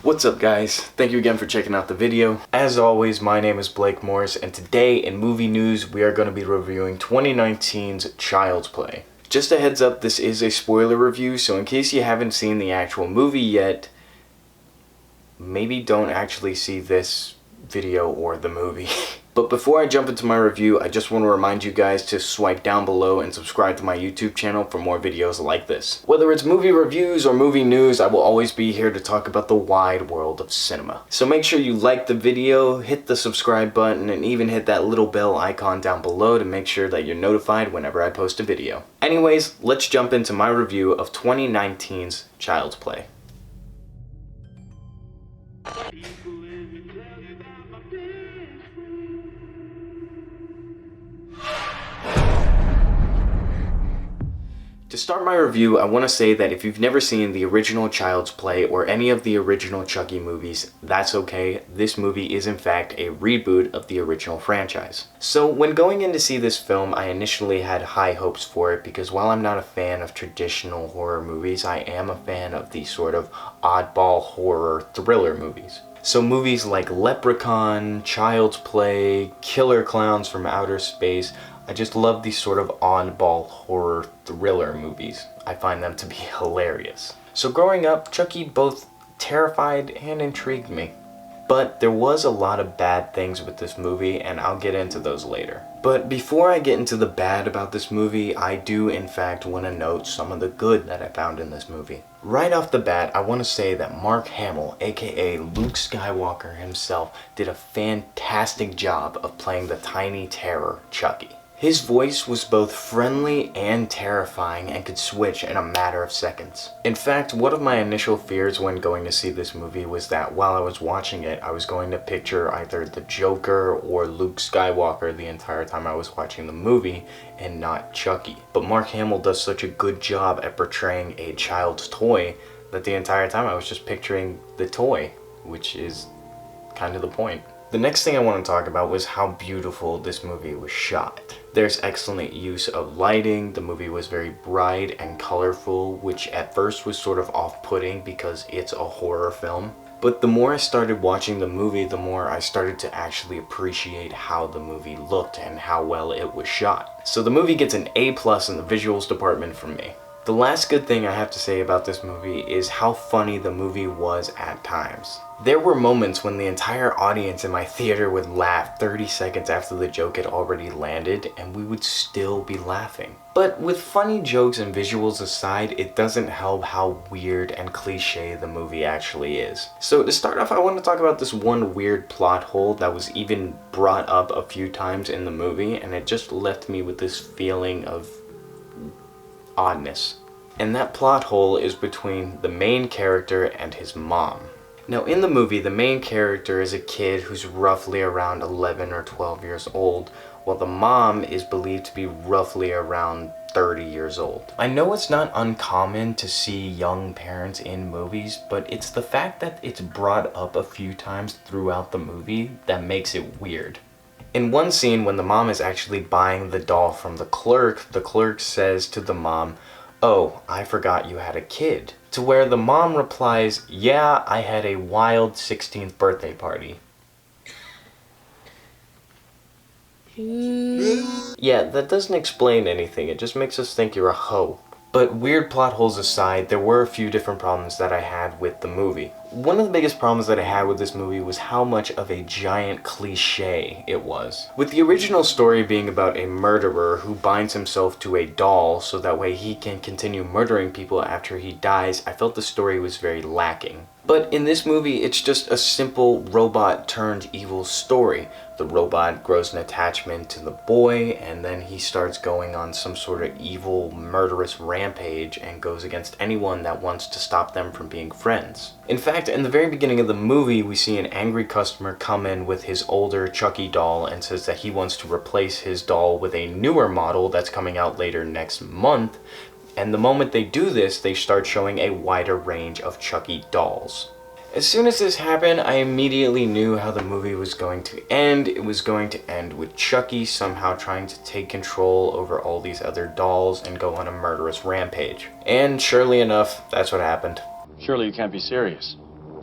What's up guys? Thank you again for checking out the video. As always, my name is Blake Morris, and today in movie news we are going to be reviewing 2019's Child's Play. Just a heads up, this is a spoiler review, so in case you haven't seen the actual movie yet, maybe don't actually see this video or the movie. But before I jump into my review, I just want to remind you guys to swipe down below and subscribe to my YouTube channel for more videos like this. Whether it's movie reviews or movie news, I will always be here to talk about the wide world of cinema. So make sure you like the video, hit the subscribe button, and even hit that little bell icon down below to make sure that you're notified whenever I post a video. Anyways, let's jump into my review of 2019's Child's Play. To start my review, I want to say that if you've never seen the original Child's Play or any of the original Chucky movies, that's okay. This movie is in fact a reboot of the original franchise. So when going in to see this film, I initially had high hopes for it because while I'm not a fan of traditional horror movies, I am a fan of the sort of oddball horror thriller movies. So movies like Leprechaun, Child's Play, Killer Clowns from Outer Space, I just love these sort of oddball horror thriller movies. I find them to be hilarious. So growing up, Chucky both terrified and intrigued me. But there was a lot of bad things with this movie, and I'll get into those later. But before I get into the bad about this movie, I do in fact want to note some of the good that I found in this movie. Right off the bat, I want to say that Mark Hamill, aka Luke Skywalker himself, did a fantastic job of playing the tiny terror, Chucky. His voice was both friendly and terrifying and could switch in a matter of seconds. In fact, one of my initial fears when going to see this movie was that while I was watching it, I was going to picture either the Joker or Luke Skywalker the entire time I was watching the movie and not Chucky. But Mark Hamill does such a good job at portraying a child's toy that the entire time I was just picturing the toy, which is kind of the point. The next thing I want to talk about was how beautiful this movie was shot. There's excellent use of lighting. The movie was very bright and colorful, which at first was sort of off-putting because it's a horror film. But the more I started watching the movie, the more I started to actually appreciate how the movie looked and how well it was shot. So the movie gets an A+ in the visuals department from me. The last good thing I have to say about this movie is how funny the movie was at times. There were moments when the entire audience in my theater would laugh 30 seconds after the joke had already landed, and we would still be laughing. But with funny jokes and visuals aside, it doesn't help how weird and cliche the movie actually is. So to start off, I want to talk about this one weird plot hole that was even brought up a few times in the movie, and it just left me with this feeling of oddness. And that plot hole is between the main character and his mom. Now in the movie, the main character is a kid who's roughly around 11 or 12 years old, while the mom is believed to be roughly around 30 years old. I know it's not uncommon to see young parents in movies, but it's the fact that it's brought up a few times throughout the movie that makes it weird. In one scene, when the mom is actually buying the doll from the clerk says to the mom, "Oh, I forgot you had a kid." To where the mom replies, "Yeah, I had a wild 16th birthday party." Yeah, that doesn't explain anything, it just makes us think you're a hoe. But weird plot holes aside, there were a few different problems that I had with the movie. One of the biggest problems that I had with this movie was how much of a giant cliche it was. With the original story being about a murderer who binds himself to a doll so that way he can continue murdering people after he dies, I felt the story was very lacking. But in this movie, it's just a simple robot turned evil story. The robot grows an attachment to the boy, and then he starts going on some sort of evil, murderous rampage and goes against anyone that wants to stop them from being friends. In fact, in the very beginning of the movie, we see an angry customer come in with his older Chucky doll and says that he wants to replace his doll with a newer model that's coming out later next month. And the moment they do this, they start showing a wider range of Chucky dolls. As soon as this happened, I immediately knew how the movie was going to end. It was going to end with Chucky somehow trying to take control over all these other dolls and go on a murderous rampage. And surely enough, that's what happened. Surely you can't be serious.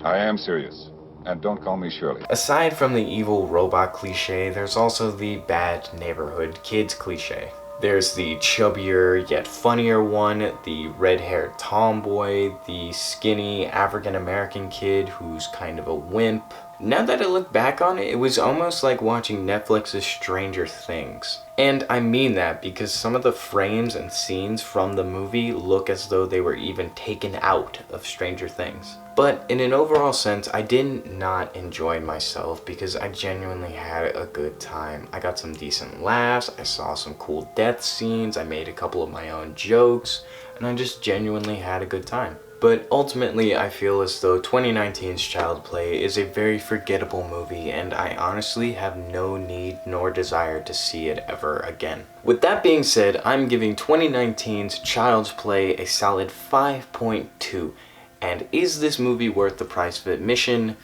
I am serious. And don't call me Shirley. Aside from the evil robot cliche, there's also the bad neighborhood kids cliche. There's the chubbier yet funnier one, the red-haired tomboy, the skinny African-American kid who's kind of a wimp. Now that I look back on it, it was almost like watching Netflix's Stranger Things. And I mean that because some of the frames and scenes from the movie look as though they were even taken out of Stranger Things. But in an overall sense, I did not enjoy myself because I genuinely had a good time. I got some decent laughs, I saw some cool death scenes, I made a couple of my own jokes, and I just genuinely had a good time. But ultimately, I feel as though 2019's Child Play is a very forgettable movie, and I honestly have no need nor desire to see it ever again. With that being said, I'm giving 2019's Child's Play a solid 5.2. And is this movie worth the price of admission?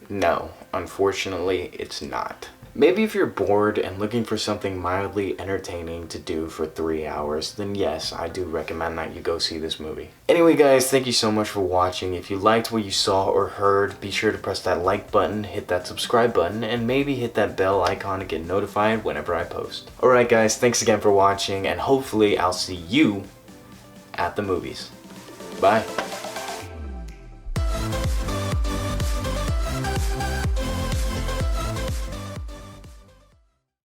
No, unfortunately, it's not. Maybe if you're bored and looking for something mildly entertaining to do for 3 hours, then yes, I do recommend that you go see this movie. Anyway guys, thank you so much for watching. If you liked what you saw or heard, be sure to press that like button, hit that subscribe button, and maybe hit that bell icon to get notified whenever I post. Alright guys, thanks again for watching, and hopefully I'll see you at the movies. Bye.